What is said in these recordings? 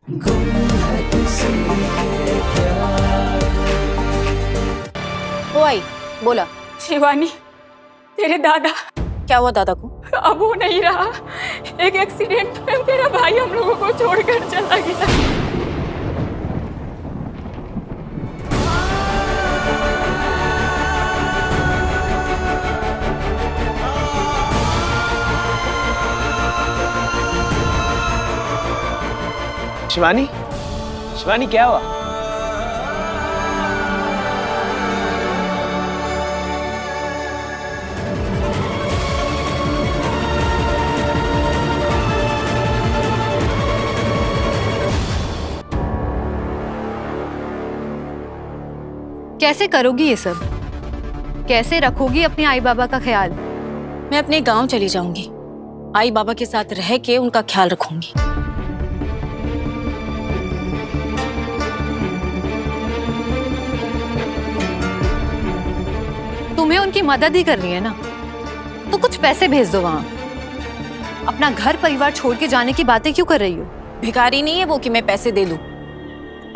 वो आई, बोला। शिवानी, तेरे दादा। क्या हुआ दादा को? अब वो नहीं रहा। एक एक्सीडेंट में मेरा भाई हम लोगों को छोड़कर चला गया। शिवानी, शिवानी क्या हुआ? कैसे करोगी ये सब? कैसे रखोगी अपने आई बाबा का ख्याल? मैं अपने गांव चली जाऊंगी। आई बाबा के साथ रह के उनका ख्याल रखूंगी। तुम्हें उनकी मदद ही करनी है ना, तो कुछ पैसे भेज दो वहां। अपना घर परिवार छोड़ के जाने की बातें क्यों कर रही हो? भिखारी नहीं है वो कि मैं पैसे दे लूं।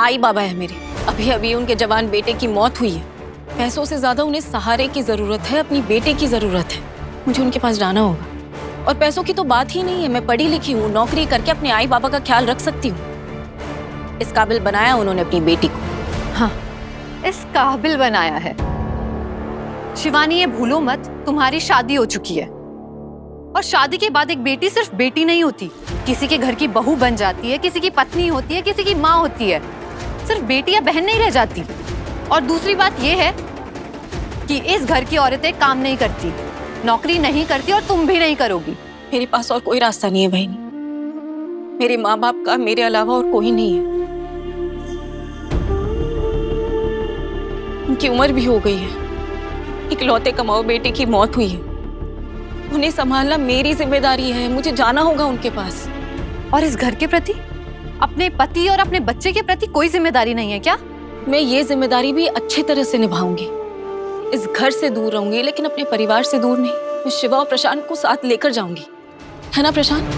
आई बाबा है मेरे। अभी अभी उनके जवान बेटे की मौत हुई है। पैसों से ज्यादा उन्हें सहारे की जरूरत है, अपनी बेटे की जरूरत है। मुझे उनके पास जाना होगा। और पैसों की तो बात ही नहीं है। मैं पढ़ी लिखी हूँ, नौकरी करके अपने आई बाबा का ख्याल रख सकती हूँ। इस काबिल बनाया उन्होंने अपनी बेटी को। हाँ, इस काबिल बनाया है। शिवानी, ये भूलो मत, तुम्हारी शादी हो चुकी है। और शादी के बाद एक बेटी सिर्फ बेटी नहीं होती, किसी के घर की बहू बन जाती है, किसी की पत्नी होती है, किसी की माँ होती है। सिर्फ बेटी या बहन नहीं रह जाती। और दूसरी बात यह है कि इस घर की औरतें काम नहीं करती, नौकरी नहीं करती, और तुम भी नहीं करोगी। मेरे पास और कोई रास्ता नहीं है बहनी। मेरे माँ बाप का मेरे अलावा और कोई नहीं है। उनकी उम्र भी हो गई है। इकलौते कमाओ बेटे की मौत हुई है। उन्हें संभालना मेरी जिम्मेदारी है। मुझे जाना होगा उनके पास। और इस घर के प्रति, अपने पति और अपने बच्चे के प्रति कोई जिम्मेदारी नहीं है क्या? मैं ये जिम्मेदारी भी अच्छी तरह से निभाऊंगी। इस घर से दूर रहूंगी, लेकिन अपने परिवार से दूर नहीं। मैं शिवा और प्रशांत को साथ लेकर जाऊंगी, है ना प्रशांत?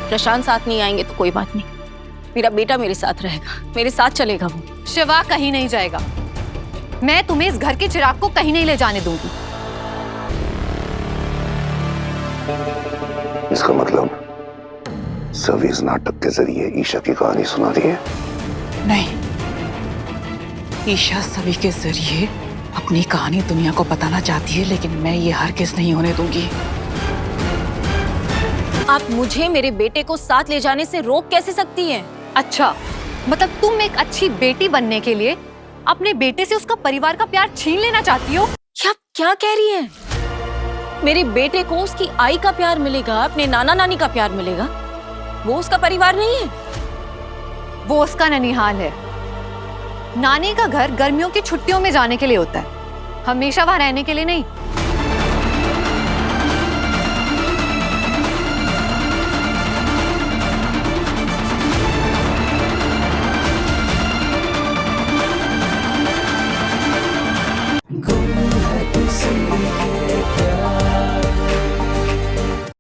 प्रशांत साथ नहीं आएंगे तो कोई बात नहीं। मेरा बेटा मेरे साथ रहेगा, मेरे साथ चलेगा वो। शिवा कहीं नहीं जाएगा। मैं तुम्हें इस घर के चिराग को कहीं नहीं ले जाने दूंगी। इसका मतलब सभी इस नाटक के जरिए ईशा की कहानी सुना रही है? नहीं, ईशा सभी के जरिए अपनी कहानी दुनिया को बताना चाहती है, लेकिन मैं ये हरगिज़ नहीं होने दूंगी। आप मुझे मेरे बेटे को साथ ले जाने से रोक कैसे सकती हैं? अच्छा, मतलब तुम एक अच्छी बेटी बनने के लिए अपने बेटे से उसका परिवार का प्यार छीन लेना चाहती हो? क्या कह रही हैं? मेरे बेटे को उसकी आई का प्यार मिलेगा, अपने नाना नानी का प्यार मिलेगा। वो उसका परिवार नहीं है। वो उसका ननिहाल है। नानी का घर गर्मियों की छुट्टियों में जाने के लिए होता है, हमेशा वहां रहने के लिए नहीं।